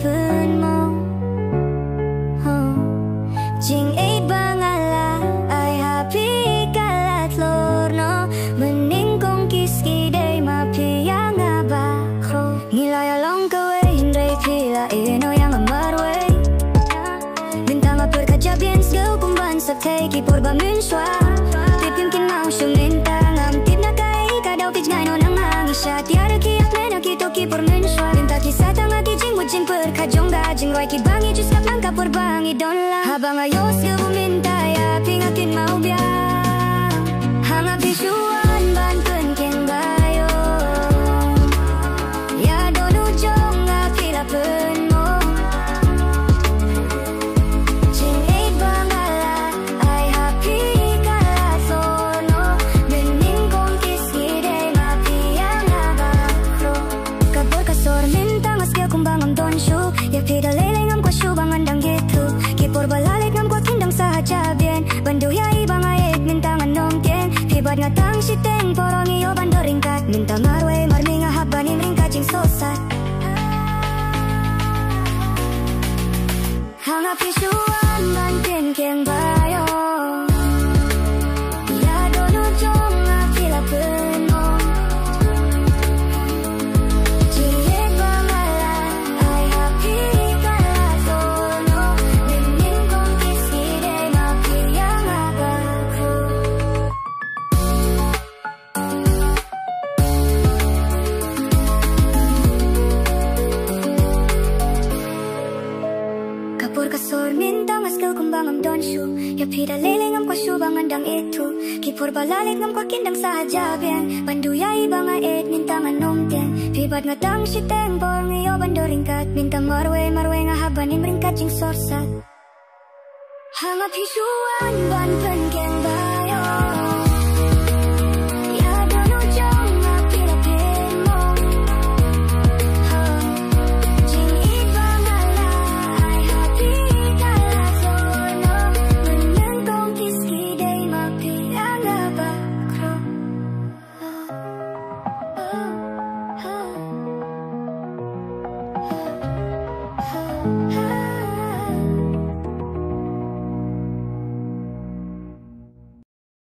pun mo Jing eight bangala ay happy kalat lorno Mening kong kiski day mapiyang abakro Ngilay along kaway hindray pila ino yang amarway Bintang berkajabien skill kumban sabtay kipur ba munswa Tipim kinau shumintang am tip na kay kadaw tij ngay no nang hangisya Tiada kiyak mena kito kipur munswa Binta kisatang ati jing mujing berkajong gajing Roy kibangi jus kap lang kapur bangi don lang Habang ayos skill buminta ya pingakin mau biang Hanga pisuan ban pen keng bayo Ya don ujong akila pen mo Jing eight bangala ay happy kalat sono Bening kong kiski day mapiyang abakro Kabor kasor mintang askil kumbang am don shu Ya pidaleleng am kwa shu bangan dang gitu Kipur balalit ngam kwa kindang sahaja bien Bandu ya ibang ayek mintang anong tien Hibat nga tang siteng porong iyo bando ringkat Minta marwe marminga habanim ringkat jing sosat Hanga pisuan ban ken keng bayo Ya dono jong akila peno Jilid bangala ay happy kalat sono Bening kong kiski day mapiyang abakro Kapur kasor mintang askil kumbang am don shu Ya pida leleng am kwa shu bangan dang itu Kipur balalit ngam kwa kindang sahaja bien Bandu ya ibang aet mintang anong tien Pibat nga tang siteng porong iyo bando ringkat Minta marwe nga habanim ringkat jing sorsat Hanga pisuan ban pen